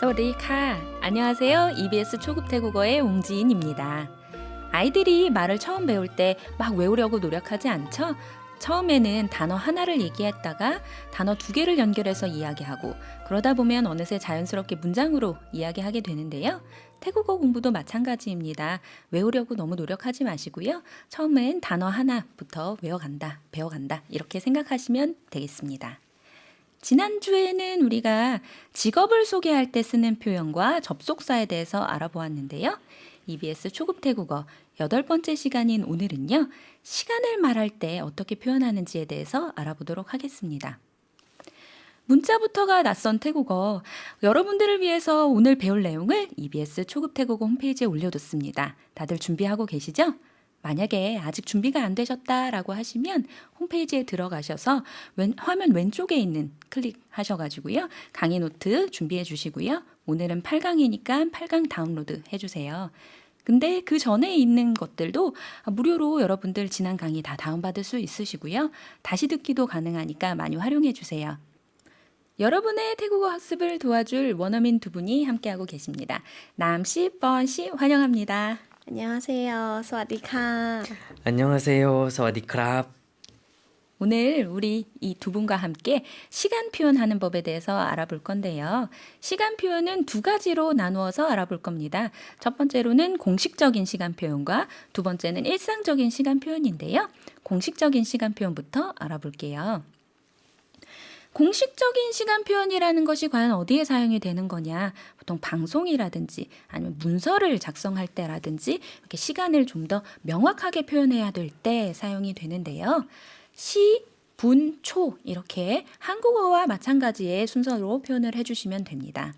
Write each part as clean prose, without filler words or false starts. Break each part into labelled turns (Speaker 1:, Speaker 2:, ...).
Speaker 1: 사와디카. 안녕하세요. EBS 초급 태국어의 옹지인입니다. 아이들이 말을 처음 배울 때 막 외우려고 노력하지 않죠? 처음에는 단어 하나를 얘기했다가 단어 두 개를 연결해서 이야기하고 그러다 보면 어느새 자연스럽게 문장으로 이야기하게 되는데요. 태국어 공부도 마찬가지입니다. 외우려고 너무 노력하지 마시고요. 처음엔 단어 하나부터 외워간다, 배워간다 이렇게 생각하시면 되겠습니다. 지난주에는 우리가 직업을 소개할 때 쓰는 표현과 접속사에 대해서 알아보았는데요. EBS 초급 태국어 8번째 시간인 오늘은요. 시간을 말할 때 어떻게 표현하는지에 대해서 알아보도록 하겠습니다. 문자부터가 낯선 태국어, 여러분들을 위해서 오늘 배울 내용을 EBS 초급 태국어 홈페이지에 올려뒀습니다. 다들 준비하고 계시죠? 만약에 아직 준비가 안 되셨다라고 하시면 홈페이지에 들어가셔서 화면 왼쪽에 있는 클릭하셔가지고요. 강의 노트 준비해 주시고요. 오늘은 8강이니까 8강 다운로드 해주세요. 근데 그 전에 있는 것들도 무료로 여러분들 지난 강의 다 다운받을 수 있으시고요. 다시 듣기도 가능하니까 많이 활용해 주세요. 여러분의 태국어 학습을 도와줄 원어민 두 분이 함께하고 계십니다. 남씨, 뻔씨 환영합니다.
Speaker 2: 안녕하세요. สวัสดีค่ะ
Speaker 3: 안녕하세요. 사와디크랍.
Speaker 1: 오늘 우리 이 두 분과 함께 시간 표현하는 법에 대해서 알아볼 건데요. 시간 표현은 두 가지로 나누어서 알아볼 겁니다. 첫 번째로는 공식적인 시간 표현과 두 번째는 일상적인 시간 표현인데요. 공식적인 시간 표현부터 알아볼게요. 공식적인 시간 표현이라는 것이 과연 어디에 사용이 되는 거냐? 보통 방송이라든지 아니면 문서를 작성할 때라든지 이렇게 시간을 좀 더 명확하게 표현해야 될 때 사용이 되는데요. 시, 분, 초 이렇게 한국어와 마찬가지의 순서로 표현을 해주시면 됩니다.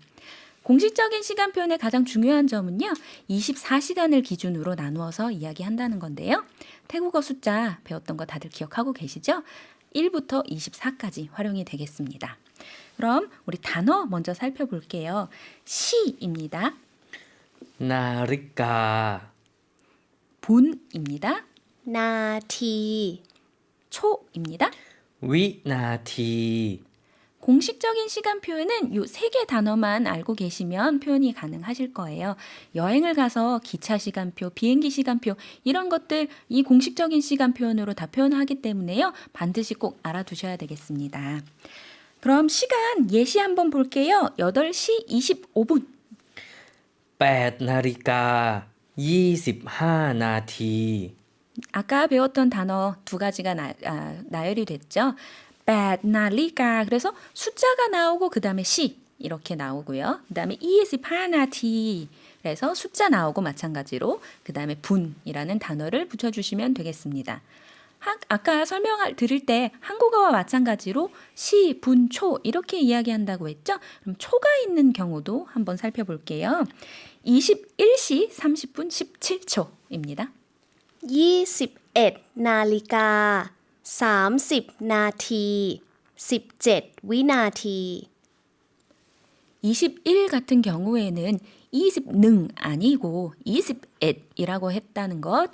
Speaker 1: 공식적인 시간 표현의 가장 중요한 점은요. 24시간을 기준으로 나누어서 이야기한다는 건데요. 태국어 숫자 배웠던 거 다들 기억하고 계시죠? 1부터 24까지 활용이 되겠습니다. 그럼 우리 단어 먼저 살펴볼게요. 시입니다.
Speaker 3: 나리까.
Speaker 1: 분입니다.
Speaker 2: นาที
Speaker 1: 초입니다.
Speaker 3: 위나티.
Speaker 1: 공식적인 시간 표현은 이 세 개 단어만 알고 계시면 표현이 가능하실 거예요. 여행을 가서 기차 시간표, 비행기 시간표 이런 것들 이 공식적인 시간 표현으로 다 표현하기 때문에요. 반드시 꼭 알아두셔야 되겠습니다. 그럼 시간 예시 한번 볼게요. 8시 25분.
Speaker 3: 8나리까 25나티.
Speaker 1: 아까 배웠던 단어 두 가지가 나열이 됐죠. 8나리까 그래서 숫자가 나오고 그 다음에 시 이렇게 나오고요. 그 다음에 25나티 그래서 숫자 나오고 마찬가지로 그 다음에 분이라는 단어를 붙여주시면 되겠습니다. 아까 설명을 드릴 때 한국어와 마찬가지로 시, 분, 초 이렇게 이야기한다고 했죠. 그럼 초가 있는 경우도 한번 살펴볼게요. 21시 30분 17초입니다.
Speaker 2: 21 นาฬิกา 30 นาที 17 วินาที
Speaker 1: 21 같은 경우에는 20능 아니고 21이라고 했다는 것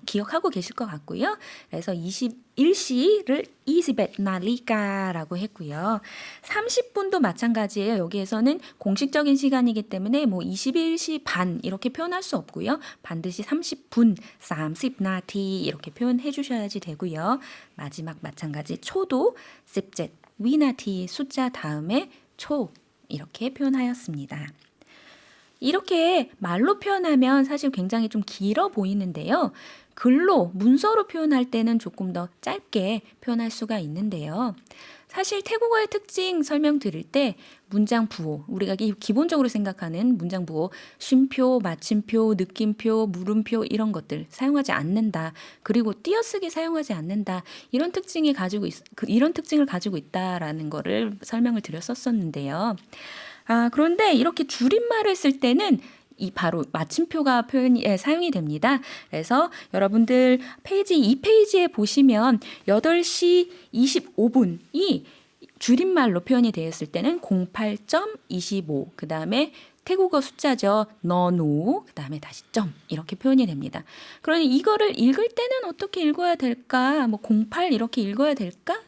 Speaker 1: 기억하고 계실 것 같고요. 그래서 21시를 21나리까라고 했고요. 30분도 마찬가지예요. 여기에서는 공식적인 시간이기 때문에 뭐 21시 반 이렇게 표현할 수 없고요. 반드시 30분, 30나티 이렇게 표현해 주셔야지 되고요. 마지막 마찬가지 초도 17 위나티 숫자 다음에 초 이렇게 표현하였습니다. 이렇게 말로 표현하면 사실 굉장히 좀 길어 보이는데요. 글로, 문서로 표현할 때는 조금 더 짧게 표현할 수가 있는데요. 사실 태국어의 특징 설명드릴 때 문장 부호, 우리가 기본적으로 생각하는 문장 부호, 쉼표, 마침표, 느낌표, 물음표 이런 것들 사용하지 않는다. 그리고 띄어쓰기 사용하지 않는다. 이런 특징을 가지고 있다라는 거를 설명을 드렸었는데요. 그런데 이렇게 줄임말을 쓸 때는 이 바로 마침표가 사용이 됩니다. 그래서 여러분들 페이지 2페이지에 보시면 8시 25분이 줄임말로 표현이 되었을 때는 08.25 그 다음에 태국어 숫자죠. 너노 그 다음에 다시 점 이렇게 표현이 됩니다. 그러니 이거를 읽을 때는 어떻게 읽어야 될까? 뭐 08 이렇게 읽어야 될까?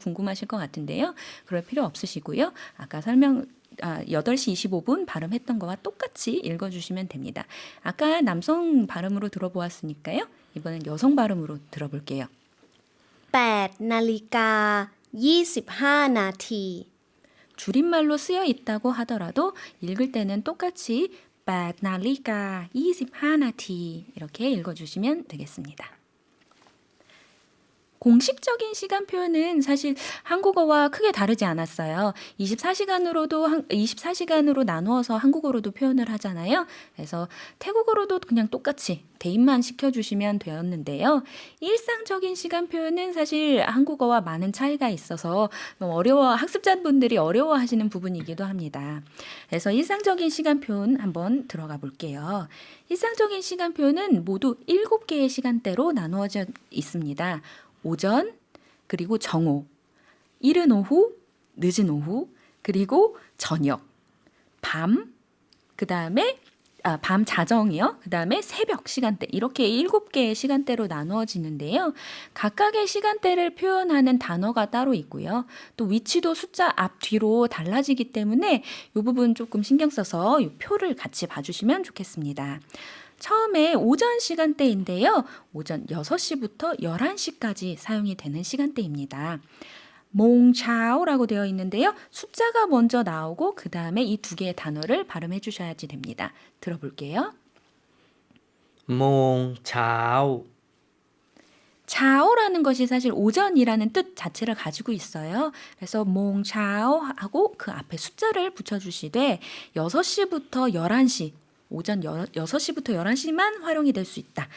Speaker 1: 궁금하실 것 같은데요. 그럴 필요 없으시고요. 아까 8시 25분 발음했던 거와 똑같이 읽어주시면 됩니다. 아까 남성 발음으로 들어보았으니까요. 이번엔 여성 발음으로 들어볼게요.
Speaker 2: 8 นาฬิกา25 นาที
Speaker 1: 줄임말로 쓰여 있다고 하더라도 읽을 때는 똑같이 8 나리가 25 나티 이렇게 읽어주시면 되겠습니다. 공식적인 시간 표현은 사실 한국어와 크게 다르지 않았어요. 24시간으로 나누어서 한국어로도 표현을 하잖아요. 그래서 태국어로도 그냥 똑같이 대입만 시켜주시면 되었는데요. 일상적인 시간 표현은 사실 한국어와 많은 차이가 있어서 학습자분들이 어려워하시는 부분이기도 합니다. 그래서 일상적인 시간 표현 한번 들어가 볼게요. 일상적인 시간 표현은 모두 7개의 시간대로 나누어져 있습니다. 오전, 그리고 정오, 이른 오후, 늦은 오후, 그리고 저녁, 밤, 밤 자정이요. 그 다음에 새벽 시간대 이렇게 7개의 시간대로 나누어지는데요. 각각의 시간대를 표현하는 단어가 따로 있고요. 또 위치도 숫자 앞 뒤로 달라지기 때문에 이 부분 조금 신경 써서 이 표를 같이 봐주시면 좋겠습니다. 처음에 오전 시간대인데요. 오전 6시부터 11시까지 사용이 되는 시간대입니다. 몽차오라고 되어 있는데요. 숫자가 먼저 나오고 그 다음에 이 두 개의 단어를 발음해 주셔야지 됩니다. 들어볼게요.
Speaker 3: โมงเช้า
Speaker 1: 차오라는 것이 사실 오전이라는 뜻 자체를 가지고 있어요. 그래서 몽차오하고 그 앞에 숫자를 붙여주시되 6시부터 11시 오전 6시부터 11시만 활용이 될 수 있다.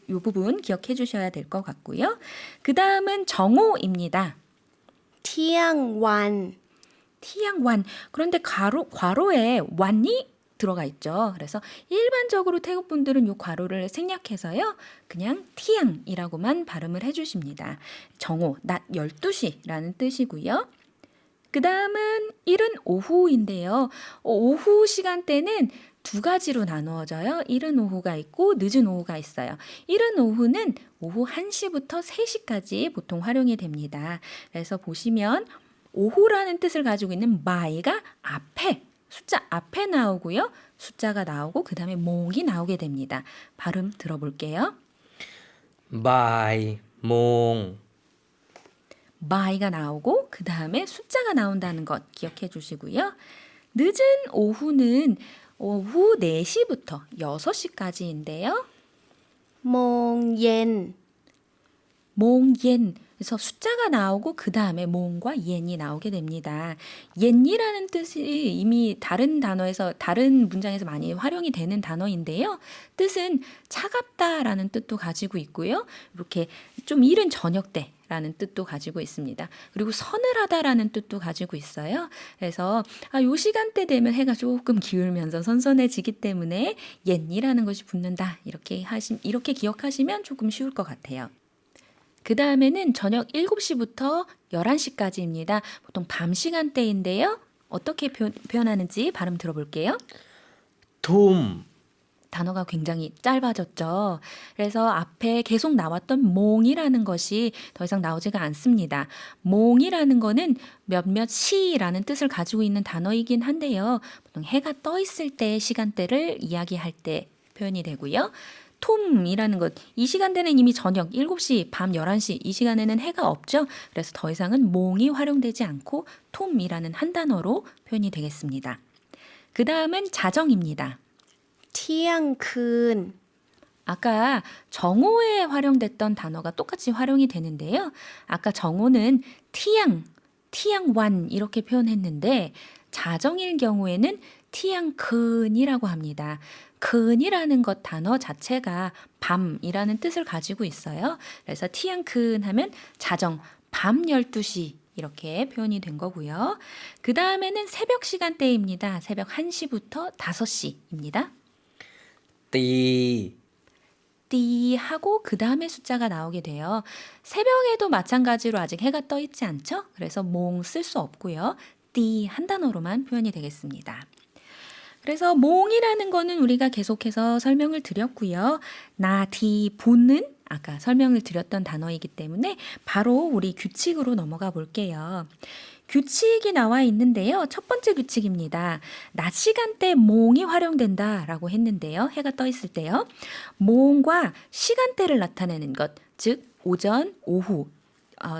Speaker 1: 요 부분 기억해 주셔야 될 것 같고요. 그 다음은 정오입니다.
Speaker 2: เที่ยงวัน
Speaker 1: 티양완. 그런데 괄호에 완이 들어가 있죠. 그래서 일반적으로 태국 분들은 이 괄호를 생략해서요. 그냥 티양이라고만 발음을 해주십니다. 정오, 낮 12시라는 뜻이고요. 그 다음은 이른 오후인데요. 오후 시간대는 두 가지로 나누어져요. 이른 오후가 있고 늦은 오후가 있어요. 이른 오후는 오후 1시부터 3시까지 보통 활용이 됩니다. 그래서 보시면 오후라는 뜻을 가지고 있는 마이가 앞에 숫자 앞에 나오고요. 숫자가 나오고 그 다음에 몽이 나오게 됩니다. 발음 들어볼게요.
Speaker 3: บ่ายโมง
Speaker 1: 마이가 나오고 그 다음에 숫자가 나온다는 것 기억해 주시고요. 늦은 오후는 오후 4시부터 6시까지인데요.
Speaker 2: โมงเย็น
Speaker 1: 몽옌 그래서 숫자가 나오고 그 다음에 몽과 옌이 나오게 됩니다. 옌이라는 뜻이 이미 다른 단어에서 다른 문장에서 많이 활용이 되는 단어인데요. 뜻은 차갑다라는 뜻도 가지고 있고요. 이렇게 좀 이른 저녁 때라는 뜻도 가지고 있습니다. 그리고 서늘하다라는 뜻도 가지고 있어요. 그래서 요 시간대 되면 해가 조금 기울면서 선선해지기 때문에 옌이라는 것이 붙는다. 이렇게 기억하시면 조금 쉬울 것 같아요. 그 다음에는 저녁 7시부터 11시까지입니다. 보통 밤 시간대인데요. 어떻게 표현하는지 발음 들어볼게요.
Speaker 3: ทุ่ม
Speaker 1: 단어가 굉장히 짧아졌죠. 그래서 앞에 계속 나왔던 몽이라는 것이 더 이상 나오지가 않습니다. 몽이라는 거는 몇몇 시라는 뜻을 가지고 있는 단어이긴 한데요. 보통 해가 떠 있을 때의 시간대를 이야기할 때 표현이 되고요. 톰이라는 것, 이 시간대는 이미 저녁 7시, 밤 11시 이 시간에는 해가 없죠. 그래서 더 이상은 몽이 활용되지 않고 톰이라는 한 단어로 표현이 되겠습니다. 그 다음은 자정입니다.
Speaker 2: เที่ยงคืน
Speaker 1: 아까 정오에 활용됐던 단어가 똑같이 활용이 되는데요. 아까 정오는 티양완 이렇게 표현했는데 자정일 경우에는 티양큰이라고 합니다. 근이라는 것 단어 자체가 밤이라는 뜻을 가지고 있어요. 그래서 티양큰 하면 자정, 밤 12시 이렇게 표현이 된 거고요. 그 다음에는 새벽 시간대입니다. 새벽 1시부터 5시입니다.
Speaker 3: ตี
Speaker 1: 띠 하고 그 다음에 숫자가 나오게 돼요. 새벽에도 마찬가지로 아직 해가 떠 있지 않죠? 그래서 몽 쓸 수 없고요. 띠 한 단어로만 표현이 되겠습니다. 그래서 몽이라는 거는 우리가 계속해서 설명을 드렸고요. 나디 보는 아까 설명을 드렸던 단어이기 때문에 바로 우리 규칙으로 넘어가 볼게요. 규칙이 나와 있는데요. 첫 번째 규칙입니다. 낮 시간대 몽이 활용된다라고 했는데요. 해가 떠 있을 때요. 몽과 시간대를 나타내는 것, 즉 오전, 오후,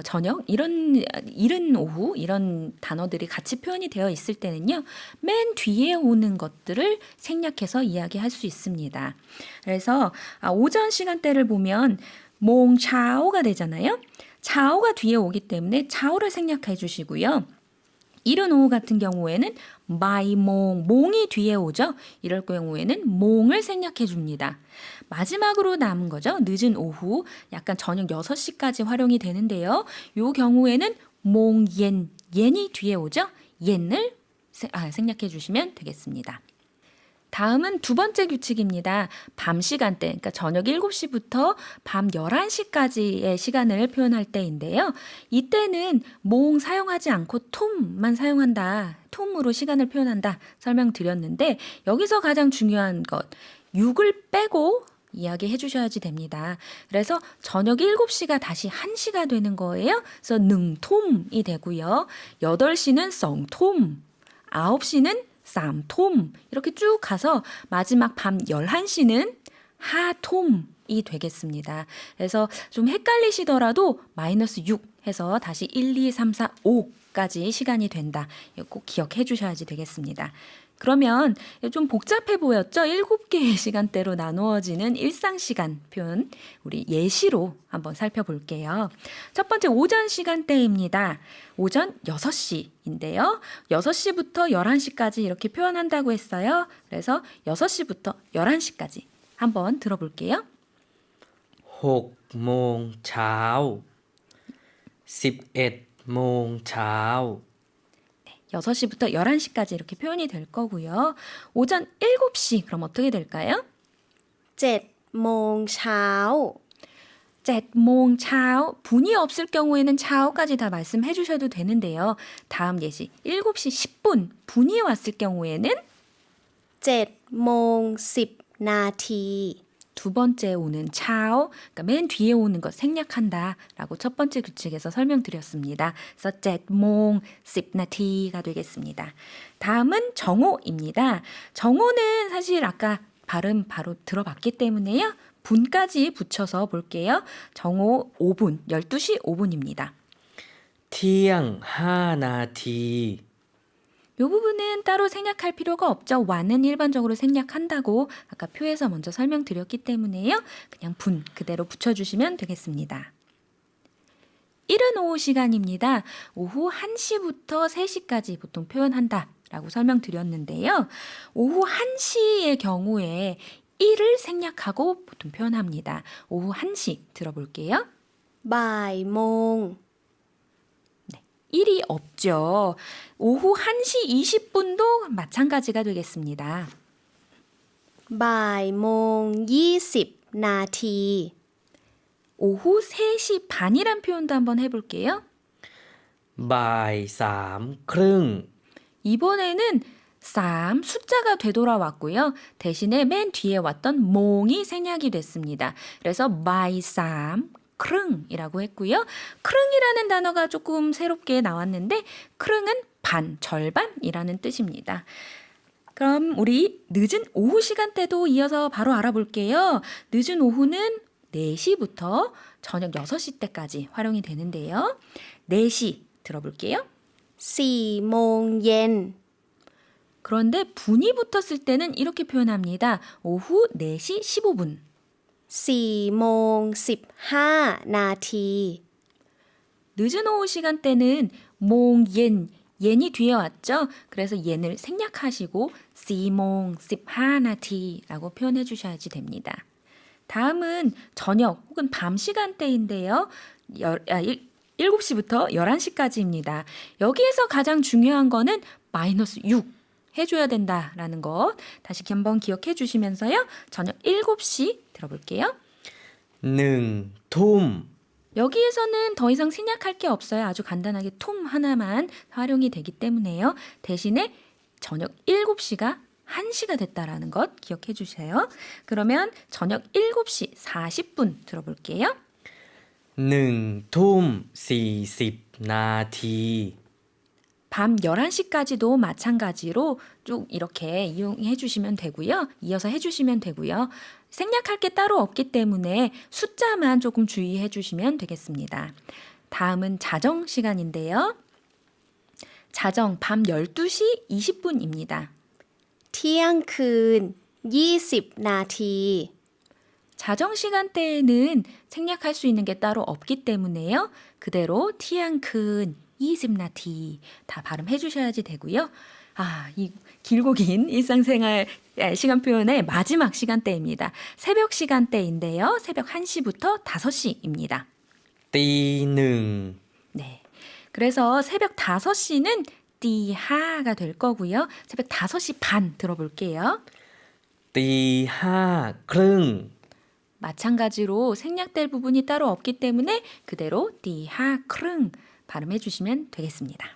Speaker 1: 저녁 이른 오후 이런 단어들이 같이 표현이 되어 있을 때는요. 맨 뒤에 오는 것들을 생략해서 이야기할 수 있습니다. 그래서 오전 시간대를 보면 몽차오가 되잖아요. 차오가 뒤에 오기 때문에 차오를 생략해 주시고요. 이른 오후 같은 경우에는 마이몽, 몽이 뒤에 오죠. 이럴 경우에는 몽을 생략해 줍니다. 마지막으로 남은 거죠. 늦은 오후, 약간 저녁 6시까지 활용이 되는데요. 이 경우에는 몽옌, 옌이 뒤에 오죠. 옌을 생략해 주시면 되겠습니다. 다음은 두 번째 규칙입니다. 밤 시간대, 그러니까 저녁 7시부터 밤 11시까지의 시간을 표현할 때인데요. 이때는 몽 사용하지 않고 톰만 사용한다. 톰으로 시간을 표현한다. 설명드렸는데 여기서 가장 중요한 것, 6을 빼고 이야기해 주셔야지 됩니다. 그래서 저녁 7시가 다시 1시가 되는 거예요. 그래서 능톰이 되고요. 8시는 썽톰, 9시는 쌈톰 이렇게 쭉 가서 마지막 밤 11시는 하톰이 되겠습니다. 그래서 좀 헷갈리시더라도 마이너스 6 해서 다시 1, 2, 3, 4, 5까지 시간이 된다. 이거 꼭 기억해 주셔야지 되겠습니다. 그러면 좀 복잡해 보였죠? 7개의 시간대로 나누어지는 일상시간 표현 우리 예시로 한번 살펴볼게요. 첫 번째 오전 시간대입니다. 오전 6시인데요. 6시부터 11시까지 이렇게 표현한다고 했어요. 그래서 6시부터 11시까지 한번 들어볼게요.
Speaker 3: 6โมงเช้า11โมงเช้า
Speaker 1: 6시부터 11시까지 이렇게 표현이 될 거고요. 오전 7시 그럼 어떻게 될까요?
Speaker 2: 7โมงเช้า
Speaker 1: 7몽 차오 분이 없을 경우에는 차오까지 다 말씀해 주셔도 되는데요. 다음 예시 7시 10분 분이 왔을 경우에는
Speaker 2: 7โมง10นาที
Speaker 1: 두 번째 오는 차오, 그러니까 맨 뒤에 오는 것 생략한다라고 첫 번째 규칙에서 설명드렸습니다. 그래서 7몽 10나티가 되겠습니다. 다음은 정오입니다. 정오는 사실 아까 발음 바로 들어봤기 때문에요. 분까지 붙여서 볼게요. 정오 5분, 12시 5분입니다.
Speaker 3: เที่ยง5นาที
Speaker 1: 이 부분은 따로 생략할 필요가 없죠. 와는 일반적으로 생략한다고 아까 표에서 먼저 설명드렸기 때문에요. 그냥 분 그대로 붙여주시면 되겠습니다. 이른 오후 시간입니다. 오후 1시부터 3시까지 보통 표현한다라고 설명드렸는데요. 오후 1시의 경우에 1을 생략하고 보통 표현합니다. 오후 1시 들어볼게요.
Speaker 2: บ่ายโมง
Speaker 1: 1이 없죠. 오후 1시 20분도 마찬가지가 되겠습니다.
Speaker 2: บ่ายโมง20นาที
Speaker 1: 오후 3시 반이란 표현도 한번 해볼게요.
Speaker 3: บ่าย3ครึ่ง
Speaker 1: 이번에는 쌈 숫자가 되돌아왔고요. 대신에 맨 뒤에 왔던 몽이 생략이 됐습니다. 그래서 by 쌈 크릉이라고 했고요. 크릉이라는 단어가 조금 새롭게 나왔는데 크릉은 반, 절반이라는 뜻입니다. 그럼 우리 늦은 오후 시간대도 이어서 바로 알아볼게요. 늦은 오후는 4시부터 저녁 6시 때까지 활용이 되는데요. 4시 들어볼게요.
Speaker 2: 4โมงเย็น
Speaker 1: 그런데 분이 붙었을 때는 이렇게 표현합니다. 오후 4시 15분.
Speaker 2: 4โมง15นาที
Speaker 1: 늦은 오후 시간대는 몽옌, 옌이 뒤에 왔죠? 그래서 옌을 생략하시고 시몽 15나티라고 표현해 주셔야지 됩니다. 다음은 저녁 혹은 밤 시간대인데요. 7시부터 11시까지입니다. 여기에서 가장 중요한 거는 마이너스 6 해줘야 된다라는 거 다시 한번 기억해 주시면서요. 저녁 7시 들어볼게요.
Speaker 3: 1ทุ่ม
Speaker 1: 여기에서는 더 이상 생략할 게 없어요. 아주 간단하게 톰 하나만 활용이 되기 때문에요. 대신에 저녁 7시가 1시가 됐다라는 것 기억해 주세요. 그러면 저녁 7시 40분 들어볼게요.
Speaker 3: 1ทุ่ม40นาที
Speaker 1: 밤 11시까지도 마찬가지로 쭉 이렇게 이용해 주시면 되고요. 이어서 해 주시면 되고요. 생략할 게 따로 없기 때문에 숫자만 조금 주의해 주시면 되겠습니다. 다음은 자정 시간인데요. 자정 밤 12시 20분입니다.
Speaker 2: เที่ยงคืน20 นาที
Speaker 1: 자정 시간대에는 생략할 수 있는 게 따로 없기 때문에요. 그대로 티앙큰 20나티 다 발음해 주셔야지 되고요. 이 길고 긴 일상생활 시간 표현의 마지막 시간대입니다. 새벽 시간대인데요. 새벽 1시부터 5시입니다.
Speaker 3: ตีหนึ่ง
Speaker 1: 네. 그래서 새벽 5시는 띠하가 될 거고요. 새벽 5시 반 들어볼게요.
Speaker 3: ตีห้าครึ่ง
Speaker 1: 마찬가지로 생략될 부분이 따로 없기 때문에 그대로 띠하 크릉 발음해 주시면 되겠습니다.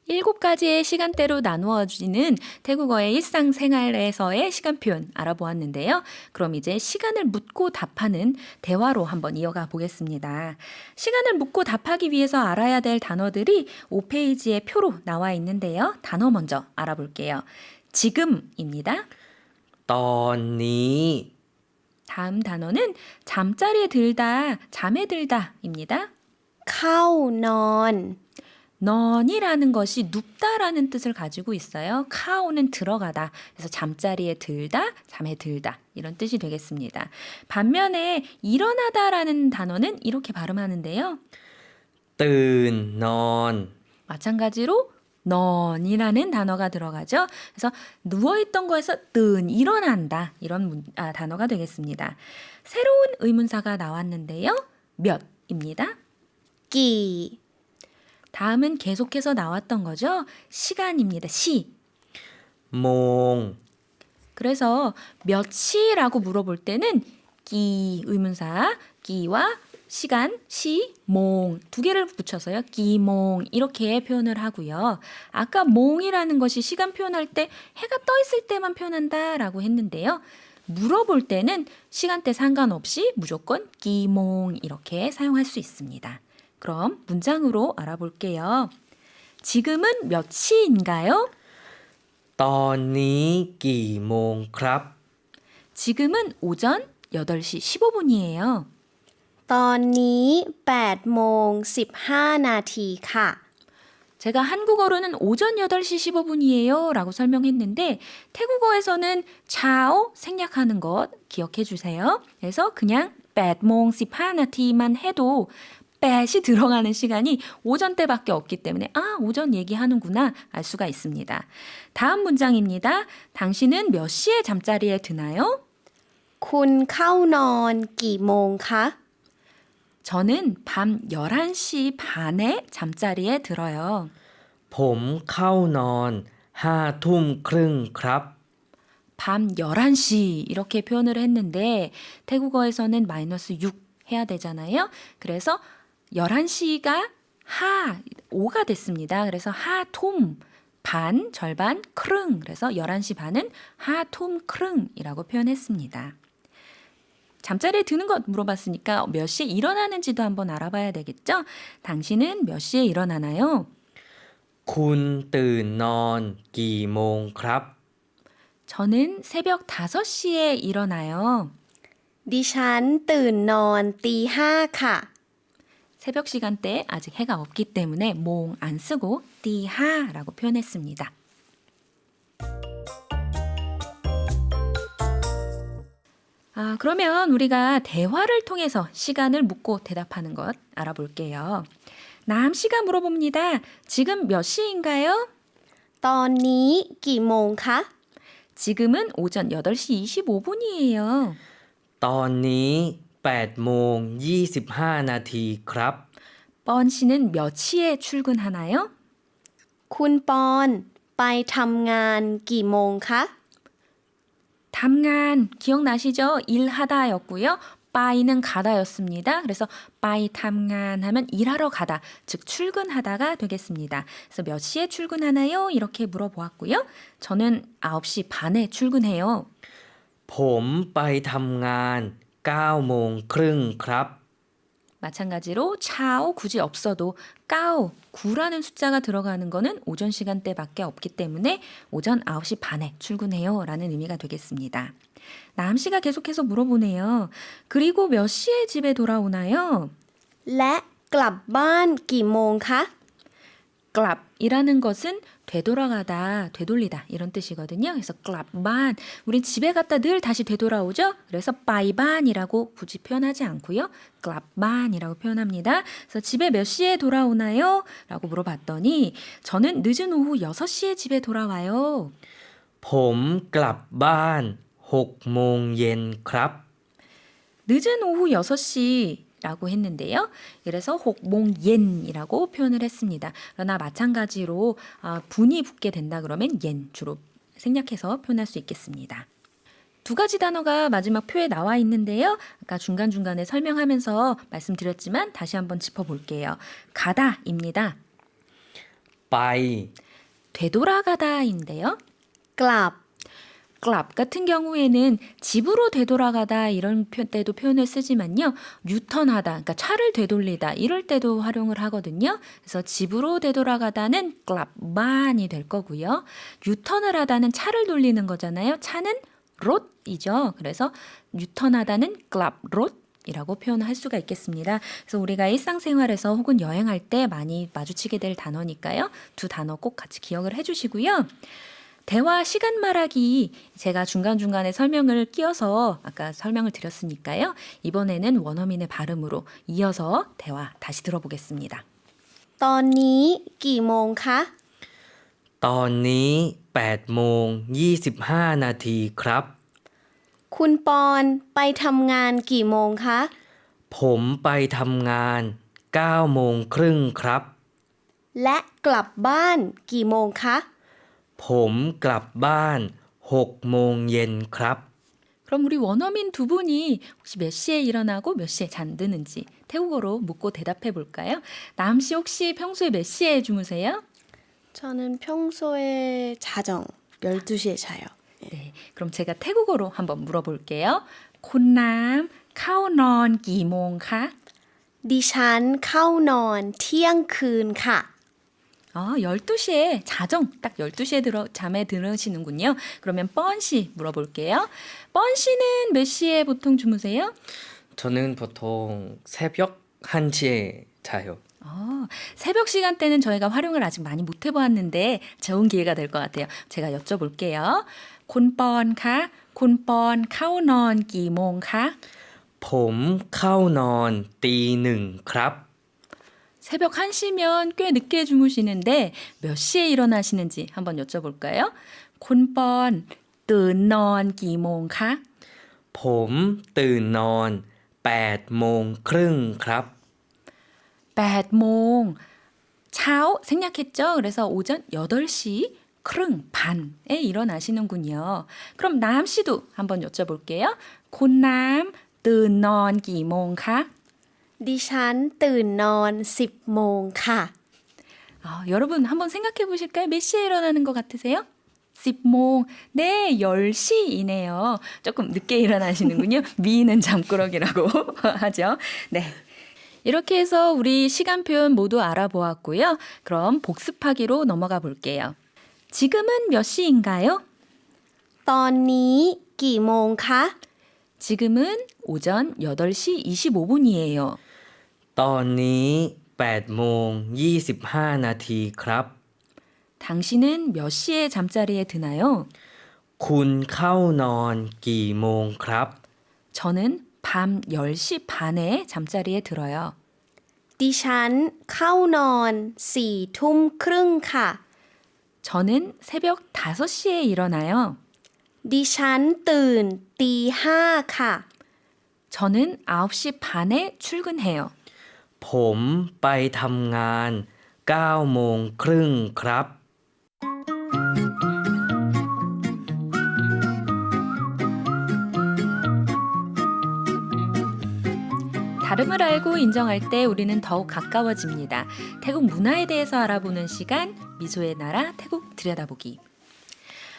Speaker 1: 7가지의 시간대로 나누어지는 태국어의 일상생활에서의 시간 표현 알아보았는데요. 그럼 이제 시간을 묻고 답하는 대화로 한번 이어가 보겠습니다. 시간을 묻고 답하기 위해서 알아야 될 단어들이 5페이지의 표로 나와 있는데요. 단어 먼저 알아볼게요. 지금입니다.
Speaker 3: ตอนนี้
Speaker 1: 다음 단어는 잠자리에 들다, 잠에 들다입니다.
Speaker 2: เข้านอน
Speaker 1: 넌이라는 것이 눕다라는 뜻을 가지고 있어요. 카오는 들어가다. 그래서 잠자리에 들다, 잠에 들다 이런 뜻이 되겠습니다. 반면에 일어나다라는 단어는 이렇게 발음하는데요.
Speaker 3: ตื่นนอน
Speaker 1: 마찬가지로 넌이라는 단어가 들어가죠. 그래서 누워있던 거에서 일어난다 이런 단어가 되겠습니다. 새로운 의문사가 나왔는데요. 몇입니다.
Speaker 2: กี่
Speaker 1: 다음은 계속해서 나왔던 거죠. 시간입니다. 시.
Speaker 3: โมง
Speaker 1: 그래서 몇 시라고 물어볼 때는 기 의문사 기와 시간 시 몽 두 개를 붙여서요. 기몽 이렇게 표현을 하고요. 아까 몽이라는 것이 시간 표현할 때 해가 떠 있을 때만 표현한다라고 했는데요. 물어볼 때는 시간대 상관없이 무조건 기몽 이렇게 사용할 수 있습니다. 그럼 문장으로 알아볼게요. 지금은 몇 시인가요?
Speaker 3: ตอนนี้กี่โมงครับ
Speaker 1: 지금은 오전 8시 15분이에요.
Speaker 2: ตอนนี้8โมง15 นาทีค่ะ
Speaker 1: 제가 한국어로는 오전 8시 15분이에요 라고 설명했는데 태국어에서는 차오 생략하는 것 기억해 주세요. 그래서 그냥 8몽 15나티만 해도 8이 들어가는 시간이 오전 때밖에 없기 때문에 오전 얘기하는구나 알 수가 있습니다. 다음 문장입니다. 당신은 몇 시에 잠자리에 드나요?
Speaker 2: คุณเข้านอนกี่โมงคะ
Speaker 1: 저는 밤 11시 반에 잠자리에 들어요.
Speaker 3: ผมเข้านอน5ทุ่มครึ่งครับ
Speaker 1: 밤 11시 이렇게 표현을 했는데 태국어에서는 마이너스 6 해야 되잖아요. 그래서 11시가 5가 됐습니다. 그래서 하톰 반, 절반, 크릉 그래서 11시 반은 하톰 크릉이라고 표현했습니다. 잠자리에 드는 것 물어봤으니까 몇 시에 일어나는지도 한번 알아봐야 되겠죠? 당신은 몇 시에 일어나나요?
Speaker 3: คุณตื่นนอนกี่โมงครับ
Speaker 1: 저는 새벽 5시에 일어나요.
Speaker 2: ดิฉันตื่นนอนตีห้าค่ะ
Speaker 1: 새벽 시간대에 아직 해가 없기 때문에 몽 안 쓰고 띠하라고 표현했습니다. 그러면 우리가 대화를 통해서 시간을 묻고 대답하는 것 알아볼게요. 남 씨가 물어봅니다. 지금 몇 시인가요?
Speaker 2: ตอนนี้กี่โมงคะ
Speaker 1: 지금은 오전 8시 25분이에요.
Speaker 3: ตอนนี้8โมง25นาทีครับ
Speaker 1: 뻔 씨는 몇 시에 출근하나요?
Speaker 2: คุณปอนไปทำงานกี่โมงคะ
Speaker 1: 담간 기억나시죠? 일하다였고요. 빠이는 가다였습니다. 그래서 빠이 탐간 하면 일하러 가다, 즉 출근하다가 되겠습니다. 그래서 몇 시에 출근하나요? 이렇게 물어보았고요. 저는 9시 반에 출근해요.
Speaker 3: ผมไปทำงาน 9โมงครึ่งครับ
Speaker 1: 마찬가지로 차오 굳이 없어도 까오 9라는 숫자가 들어가는 거는 오전 시간대밖에 없기 때문에 오전 9시 반에 출근해요 라는 의미가 되겠습니다. 남씨가 계속해서 물어보네요. 그리고 몇 시에 집에 돌아오나요?
Speaker 2: และกลับบ้านกี่โมงคะ
Speaker 1: 클랍이라는 것은 되돌아가다, 되돌리다 이런 뜻이거든요. 그래서 클랍반, 우리 집에 갔다 늘 다시 되돌아오죠. 그래서 바이반이라고 굳이 표현하지 않고요. 클랍반이라고 표현합니다. 그래서 집에 몇 시에 돌아오나요? 라고 물어봤더니 저는 늦은 오후 6시에 집에 돌아와요.
Speaker 3: ผมกลับบ้าน6โมงเย็นครับ
Speaker 1: 늦은 오후 6시라고 했는데요. 그래서 혹몽옌이라고 표현을 했습니다. 그러나 마찬가지로 분이 붙게 된다 그러면 옌 주로 생략해서 표현할 수 있겠습니다. 두 가지 단어가 마지막 표에 나와 있는데요. 아까 중간중간에 설명하면서 말씀드렸지만 다시 한번 짚어볼게요. 가다입니다.
Speaker 3: ไป
Speaker 1: 되돌아가다인데요.
Speaker 2: กลับ
Speaker 1: 클럽 같은 경우에는 집으로 되돌아가다 이런 때도 표현을 쓰지만요. 유턴하다, 그러니까 차를 되돌리다 이럴 때도 활용을 하거든요. 그래서 집으로 되돌아가다는 클럽반이 될 거고요. 유턴을 하다는 차를 돌리는 거잖아요. 차는 롯이죠. 그래서 유턴하다는 클럽 롯이라고 표현할 수가 있겠습니다. 그래서 우리가 일상생활에서 혹은 여행할 때 많이 마주치게 될 단어니까요. 두 단어 꼭 같이 기억을 해주시고요. 대화 시간 말하기 제가 중간중간에 설명을 끼워서 아까 설명을 드렸으니까요. 이번에는 원어민의 발음으로 이어서 대화 다시 들어보겠습니다.
Speaker 2: ตอนนี้กี่โมงคะ
Speaker 3: ตอนนี้8โมง25นาทีครับ
Speaker 2: คุณปอนไปทำงานกี่โมงคะ
Speaker 3: ผมไปทำงาน9โมงครึ่งครับ
Speaker 2: และกลับบ้านกี่โมงคะ
Speaker 3: ผมกลับบ้าน6โมงเย็นครับ
Speaker 1: 그럼 우리 원어민 두 분이 혹시 몇 시에 일어나고 몇 시에 잠드는지 태국어로 묻고 대답해 볼까요? 남 씨 혹시 평소에 몇 시에 주무세요?
Speaker 2: 저는 평소에 자정 12시에 자요.
Speaker 1: 네, 그럼 제가 태국어로 한번 물어볼게요. 콘남 카오넌 기몽카?
Speaker 2: ดิฉันเข้านอนเที่ยงคืนค่ะ
Speaker 1: 12시에 자정 딱 12시에 잠에 들으시는군요. 그러면 뻔 씨 물어볼게요. 뻔 씨는 몇 시에 보통 주무세요?
Speaker 3: 저는 보통 새벽 1시에 자요.
Speaker 1: 새벽 시간대는 저희가 활용을 아직 많이 못 해보았는데 좋은 기회가 될 것 같아요. 제가 여쭤볼게요. 콘뻔카, 콘뻔 카오넌 기몽카?
Speaker 3: ผมเข้านอนตีหนึ่งครับ
Speaker 1: 새벽 1시면 꽤 늦게 주무시는데 몇 시에 일어나시는지 한번 여쭤볼까요? 콘뻔 뜨넌 기몽카?
Speaker 3: ผมตื่นนอน8โมงครึ่งครับ
Speaker 1: 8몽 차오 생략했죠? 그래서 오전 8시 크릉 반에 일어나시는군요. 그럼 남 씨도 한번 여쭤볼게요. 곤남 뜨넌 기몽카?
Speaker 2: ดิฉันตื่นนอน10โมงค่ะ
Speaker 1: 여러분 한번 생각해 보실까요? 몇 시에 일어나는 것 같으세요? 10몽. 네, 10시이네요. 조금 늦게 일어나시는군요. 미는 잠꾸러기라고 하죠. 네. 이렇게 해서 우리 시간 표현 모두 알아보았고요. 그럼 복습하기로 넘어가 볼게요. 지금은 몇 시인가요?
Speaker 2: ตอนนี้กี่โมงคะ
Speaker 1: 지금은 오전 8시 25분이에요.
Speaker 3: ตอนนี้8โมง25นาทีครับ
Speaker 1: 당신은 몇 시에 잠자리에 드나요?
Speaker 3: คุณเข้านอนกี่โมงครับ
Speaker 1: 저는 밤 10시 반에 잠자리에 들어요.
Speaker 2: ดิฉันเข้านอน4ทุ่มครึ่งค่ะ
Speaker 1: 저는 새벽 5시에 일어나요.
Speaker 2: ดิฉันตื่นตี5ค่ะ
Speaker 1: 저는 9시 반에 출근해요.
Speaker 3: ผมไปทำงาน9โมงครึ่งครับ
Speaker 1: 다름을 알고 인정할 때 우리는 더욱 가까워집니다. 태국 문화에 대해서 알아보는 시간, 미소의 나라 태국 들여다보기.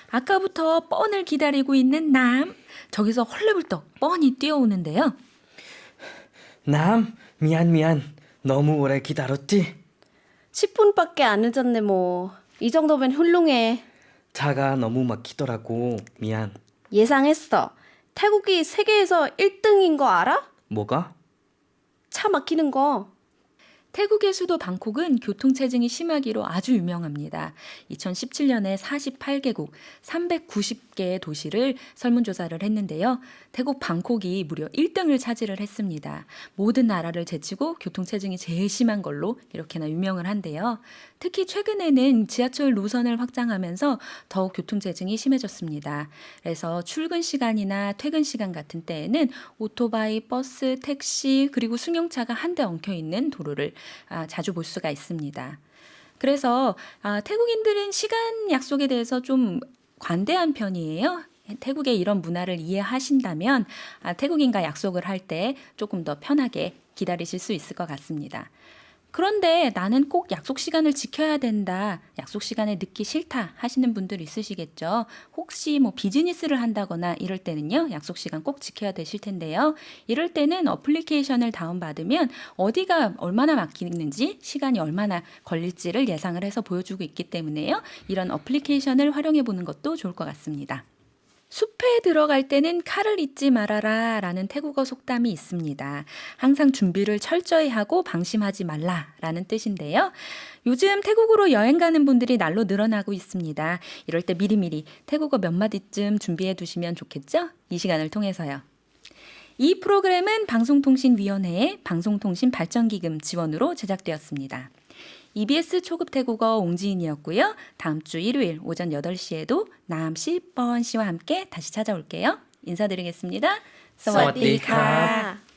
Speaker 1: 아까부터 뻔을 기다리고 있는 남, 저기서 헐레벌떡 뻔히 뛰어오는데요.
Speaker 3: 남, 미안. 너무 오래 기다렸지?
Speaker 2: 10분밖에 안 늦었네 뭐. 이 정도면 훌륭해.
Speaker 3: 차가 너무 막히더라고. 미안.
Speaker 2: 예상했어. 태국이 세계에서 1등인 거 알아?
Speaker 3: 뭐가?
Speaker 2: 차 막히는 거.
Speaker 1: 태국의 수도 방콕은 교통체증이 심하기로 아주 유명합니다. 2017년에 48개국 390개의 도시를 설문조사를 했는데요. 태국 방콕이 무려 1등을 차지를 했습니다. 모든 나라를 제치고 교통체증이 제일 심한 걸로 이렇게나 유명을 한데요. 특히 최근에는 지하철 노선을 확장하면서 더욱 교통체증이 심해졌습니다. 그래서 출근 시간이나 퇴근 시간 같은 때에는 오토바이, 버스, 택시 그리고 승용차가 한데 엉켜 있는 도로를 자주 볼 수가 있습니다. 그래서 태국인들은 시간 약속에 대해서 좀 관대한 편이에요. 태국의 이런 문화를 이해하신다면 태국인과 약속을 할 때 조금 더 편하게 기다리실 수 있을 것 같습니다. 그런데 나는 꼭 약속 시간을 지켜야 된다. 약속 시간에 늦기 싫다 하시는 분들 있으시겠죠. 혹시 뭐 비즈니스를 한다거나 이럴 때는요. 약속 시간 꼭 지켜야 되실 텐데요. 이럴 때는 어플리케이션을 다운받으면 어디가 얼마나 막히는지 시간이 얼마나 걸릴지를 예상을 해서 보여주고 있기 때문에요. 이런 어플리케이션을 활용해 보는 것도 좋을 것 같습니다. 숲에 들어갈 때는 칼을 잊지 말아라 라는 태국어 속담이 있습니다. 항상 준비를 철저히 하고 방심하지 말라 라는 뜻인데요. 요즘 태국으로 여행 가는 분들이 날로 늘어나고 있습니다. 이럴 때 미리미리 태국어 몇 마디쯤 준비해 두시면 좋겠죠? 이 시간을 통해서요. 이 프로그램은 방송통신위원회의 방송통신발전기금 지원으로 제작되었습니다. EBS 초급 태국어 옹지인이었고요. 다음 주 일요일 오전 8시에도 남씨 뻔씨와 함께 다시 찾아올게요. 인사드리겠습니다.
Speaker 3: 사와디카.